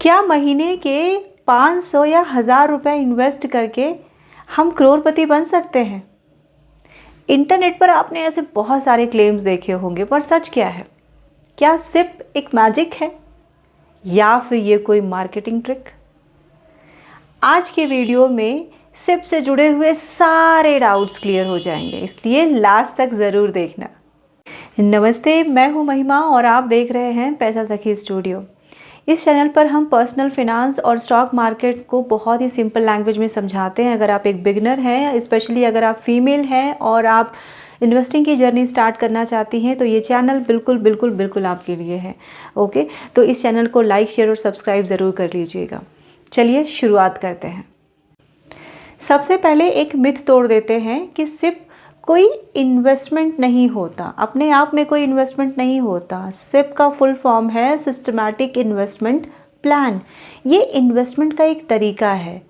क्या महीने के 500 या 1000 रुपये इन्वेस्ट करके हम करोड़पति बन सकते हैं? इंटरनेट पर आपने ऐसे बहुत सारे क्लेम्स देखे होंगे, पर सच क्या है? क्या सिप एक मैजिक है या फिर ये कोई मार्केटिंग ट्रिक? आज के वीडियो में सिप से जुड़े हुए सारे डाउट्स क्लियर हो जाएंगे, इसलिए लास्ट तक ज़रूर देखना। नमस्ते, मैं हूँ महिमा और आप देख रहे हैं पैसा सखी स्टूडियो। इस चैनल पर हम पर्सनल फिनांस और स्टॉक मार्केट को बहुत ही सिंपल लैंग्वेज में समझाते हैं। अगर आप एक बिगनर हैं, स्पेशली अगर आप फीमेल हैं और आप इन्वेस्टिंग की जर्नी स्टार्ट करना चाहती हैं, तो ये चैनल बिल्कुल आपके लिए है। ओके, तो इस चैनल को लाइक, शेयर और सब्सक्राइब ज़रूर कर लीजिएगा। चलिए शुरुआत करते हैं। सबसे पहले एक मिथ तोड़ देते हैं कि सिप कोई इन्वेस्टमेंट नहीं होता, अपने आप में कोई इन्वेस्टमेंट नहीं होता। सिप का फुल फॉर्म है सिस्टमैटिक इन्वेस्टमेंट प्लान। ये इन्वेस्टमेंट का एक तरीका है।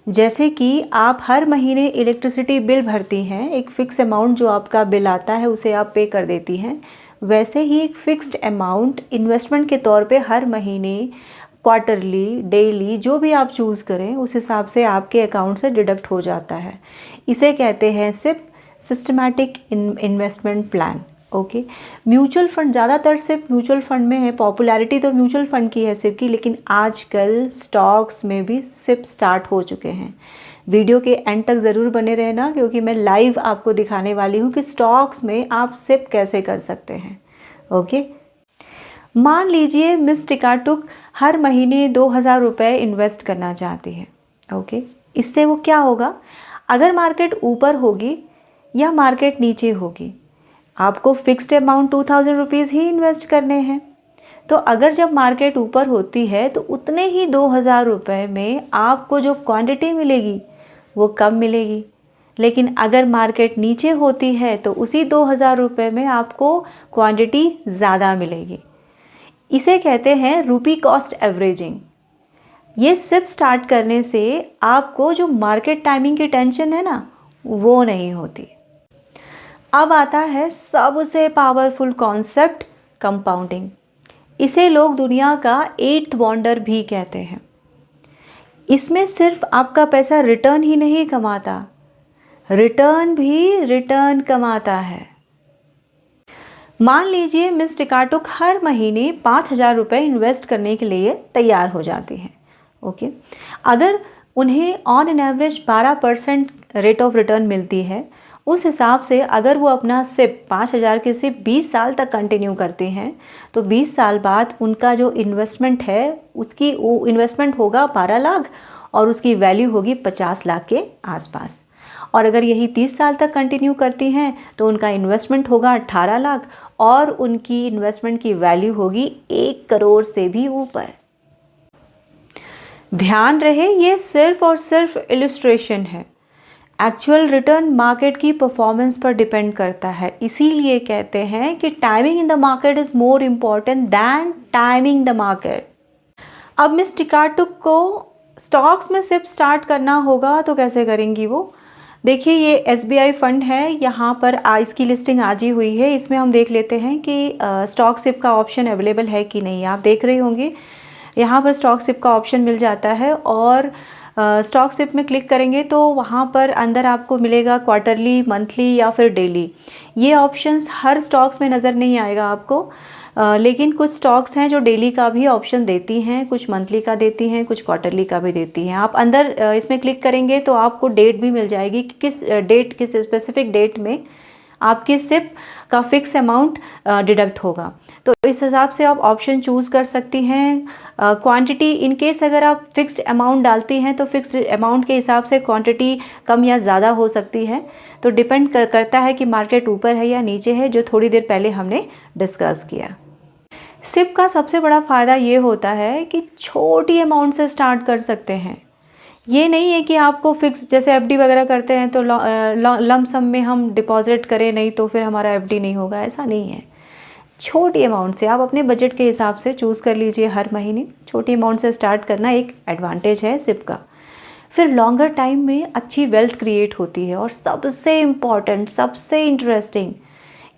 जैसे कि आप हर महीने इलेक्ट्रिसिटी बिल भरती हैं, एक फ़िक्स अमाउंट जो आपका बिल आता है उसे आप पे कर देती हैं, वैसे ही एक फ़िक्स्ड अमाउंट इन्वेस्टमेंट के तौर पे हर महीने, क्वार्टरली, डेली, जो भी आप चूज़ करें उस हिसाब से आपके अकाउंट से डिडक्ट हो जाता है। इसे कहते हैं SIP, systematic investment plan. Okay, mutual fund, ज़्यादातर सिर्फ म्यूचुअल फंड में है। पॉपुलैरिटी तो म्यूचुअल फंड की है सिप की, लेकिन आजकल स्टॉक्स में भी सिप स्टार्ट हो चुके हैं। वीडियो के एंड तक ज़रूर बने रहना, क्योंकि मैं लाइव आपको दिखाने वाली हूँ कि स्टॉक्स में आप सिप कैसे कर सकते हैं। ओके, मान लीजिए मिस टिकाटुक हर महीने 2000 रुपये इन्वेस्ट करना चाहती है। ओके, इससे वो क्या होगा? अगर मार्केट ऊपर होगी या मार्केट नीचे होगी, आपको फिक्स्ड अमाउंट 2000 रुपीज़ ही इन्वेस्ट करने हैं। तो अगर जब मार्केट ऊपर होती है तो उतने ही 2000 रुपये में आपको जो क्वांटिटी मिलेगी वो कम मिलेगी, लेकिन अगर मार्केट नीचे होती है तो उसी 2000 रुपये में आपको क्वांटिटी ज़्यादा मिलेगी। इसे कहते हैं रुपी कॉस्ट एवरेजिंग। ये सिप स्टार्ट करने से आपको जो मार्केट टाइमिंग की टेंशन है ना, वो नहीं होती। अब आता है सबसे पावरफुल कॉन्सेप्ट, कंपाउंडिंग। इसे लोग दुनिया का 8th वंडर भी कहते हैं। इसमें सिर्फ आपका पैसा रिटर्न ही नहीं कमाता, रिटर्न भी रिटर्न कमाता है। मान लीजिए मिस टिकाटुक हर महीने 5000 रुपये इन्वेस्ट करने के लिए तैयार हो जाती हैं। ओके, अगर उन्हें on an average 12% rate of return मिलती है, उस हिसाब से अगर वो अपना सिप 5000 के सिप 20 साल तक कंटिन्यू करते हैं, तो 20 साल बाद उनका जो इन्वेस्टमेंट है उसकी वो इन्वेस्टमेंट होगा 12 लाख और उसकी वैल्यू होगी 50 लाख के आसपास। और अगर यही 30 साल तक कंटिन्यू करती हैं तो उनका इन्वेस्टमेंट होगा 18 लाख और उनकी इन्वेस्टमेंट की वैल्यू होगी 1 करोड़ से भी ऊपर। ध्यान रहे, ये सिर्फ और सिर्फ इलस्ट्रेशन है। एक्चुअल रिटर्न मार्केट की परफॉर्मेंस पर डिपेंड करता है। इसीलिए कहते हैं कि timing in the market is more important than timing the market. अब मिस टिकाटुक को स्टॉक्स में सिप स्टार्ट करना होगा तो कैसे करेंगी वो? देखिए, ये SBI फंड है, यहाँ पर इसकी लिस्टिंग आज ही हुई है। इसमें हम देख लेते हैं कि स्टॉक सिप का ऑप्शन अवेलेबल है कि नहीं। आप देख रहे होंगे यहाँ पर स्टॉक सिप का ऑप्शन मिल जाता है और स्टॉक सिप में क्लिक करेंगे तो वहाँ पर अंदर आपको मिलेगा क्वार्टरली, मंथली या फिर डेली। ये ऑप्शंस हर स्टॉक्स में नज़र नहीं आएगा आपको, लेकिन कुछ स्टॉक्स हैं जो डेली का भी ऑप्शन देती हैं, कुछ मंथली का देती हैं, कुछ क्वार्टरली का भी देती हैं। आप अंदर इसमें क्लिक करेंगे तो आपको डेट भी मिल जाएगी कि किस स्पेसिफिक डेट में आपकी सिप का फिक्स अमाउंट डिडक्ट होगा। तो इस हिसाब से आप ऑप्शन चूज़ कर सकती हैं। क्वांटिटी, इन केस अगर आप फिक्स्ड अमाउंट डालती हैं तो फिक्स्ड अमाउंट के हिसाब से क्वांटिटी कम या ज़्यादा हो सकती है। तो डिपेंड करता है कि मार्केट ऊपर है या नीचे है, जो थोड़ी देर पहले हमने डिस्कस किया। सिप का सबसे बड़ा फ़ायदा ये होता है कि छोटी अमाउंट से स्टार्ट कर सकते हैं। ये नहीं है कि आपको फिक्स, जैसे FD वगैरह करते हैं तो लम सम में हम डिपॉजिट करें, नहीं तो फिर हमारा FD नहीं होगा, ऐसा नहीं है। छोटी अमाउंट से आप अपने बजट के हिसाब से चूज़ कर लीजिए। हर महीने छोटी अमाउंट से स्टार्ट करना एक एडवांटेज है सिप का। फिर लॉन्गर टाइम में अच्छी वेल्थ क्रिएट होती है और सबसे इम्पॉर्टेंट, सबसे इंटरेस्टिंग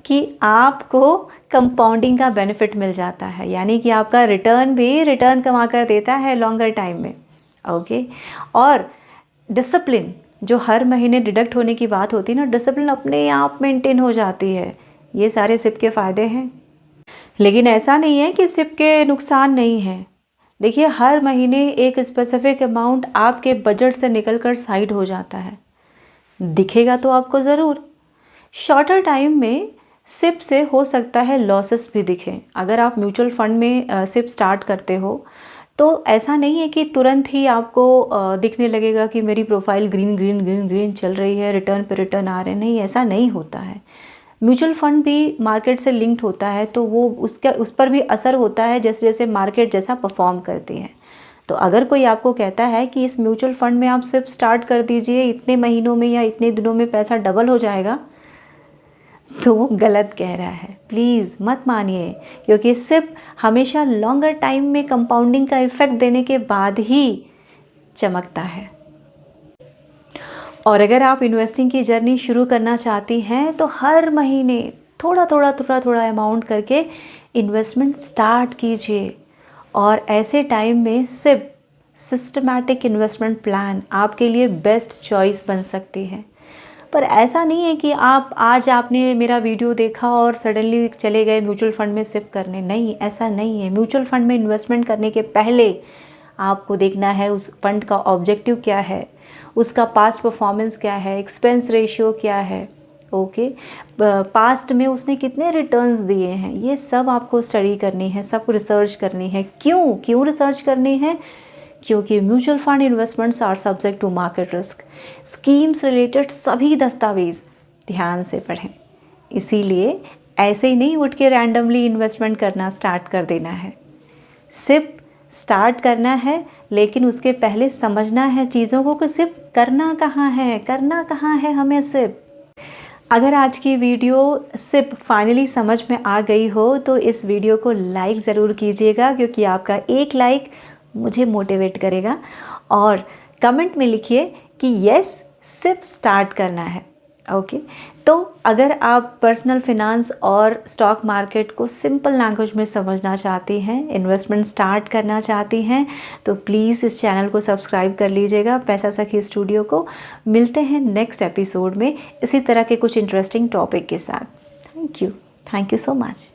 कि आपको कंपाउंडिंग का बेनिफिट मिल जाता है, यानी कि आपका रिटर्न भी रिटर्न कमा कर देता है लॉन्गर टाइम में। ओके, और डिसिप्लिन जो हर महीने डिडक्ट होने की बात होती है ना, डिसिप्लिन अपने आप मेंटेन हो जाती है। ये सारे सिप के फ़ायदे हैं। लेकिन ऐसा नहीं है कि सिप के नुकसान नहीं हैं। देखिए, हर महीने एक स्पेसिफिक अमाउंट आपके बजट से निकलकर साइड हो जाता है, दिखेगा तो आपको ज़रूर। शॉर्टर टाइम में सिप से हो सकता है लॉसेस भी दिखें। अगर आप म्यूचुअल फंड में सिप स्टार्ट करते हो तो ऐसा नहीं है कि तुरंत ही आपको दिखने लगेगा कि मेरी profile green green green green चल रही है, रिटर्न पे रिटर्न आ रहे हैं। नहीं, ऐसा नहीं होता है। म्यूचुअल फंड भी मार्केट से लिंक्ड होता है, तो वो उस पर भी असर होता है जैसे जैसे मार्केट जैसा परफॉर्म करती है। तो अगर कोई आपको कहता है कि इस म्यूचुअल फंड में आप सिर्फ स्टार्ट कर दीजिए, इतने महीनों में या इतने दिनों में पैसा डबल हो जाएगा, तो वो गलत कह रहा है। प्लीज़ मत मानिए, क्योंकि सिर्फ हमेशा लॉन्गर टाइम में कंपाउंडिंग का इफ़ेक्ट देने के बाद ही चमकता है। और अगर आप इन्वेस्टिंग की जर्नी शुरू करना चाहती हैं तो हर महीने थोड़ा थोड़ा थोड़ा थोड़ा अमाउंट करके इन्वेस्टमेंट स्टार्ट कीजिए। और ऐसे टाइम में सिर्फ सिस्टमैटिक इन्वेस्टमेंट प्लान आपके लिए बेस्ट चॉइस बन सकती है। पर ऐसा नहीं है कि आज आपने मेरा वीडियो देखा और सडनली चले गए म्यूचुअल फंड में सिप करने। नहीं, ऐसा नहीं है। म्यूचुअल फंड में इन्वेस्टमेंट करने के पहले आपको देखना है उस फंड का ऑब्जेक्टिव क्या है, उसका पास्ट परफॉर्मेंस क्या है, एक्सपेंस रेशियो क्या है, ओके, पास्ट में उसने कितने रिटर्न्स दिए हैं, ये सब आपको स्टडी करनी है, सब रिसर्च करनी है। क्यों रिसर्च करनी है? क्योंकि mutual fund investments are subject to market risk. Schemes related सभी दस्तावेज ध्यान से पढ़ें। इसीलिए ऐसे ही नहीं उठ के रैंडमली इन्वेस्टमेंट करना स्टार्ट कर देना है। सिर्फ स्टार्ट करना है, लेकिन उसके पहले समझना है चीज़ों को कि सिर्फ करना कहाँ है हमें सिर्फ। अगर आज की वीडियो सिर्फ फाइनली समझ में आ गई हो तो इस वीडियो को लाइक ज़रूर कीजिएगा, क्योंकि आपका एक लाइक मुझे मोटिवेट करेगा। और कमेंट में लिखिए कि यस, सिर्फ स्टार्ट करना है। ओके, तो अगर आप पर्सनल फिनांस और स्टॉक मार्केट को सिंपल लैंग्वेज में समझना चाहती हैं, इन्वेस्टमेंट स्टार्ट करना चाहती हैं, तो प्लीज़ इस चैनल को सब्सक्राइब कर लीजिएगा, पैसा सखी स्टूडियो को। मिलते हैं नेक्स्ट एपिसोड में इसी तरह के कुछ इंटरेस्टिंग टॉपिक के साथ। Thank you so much.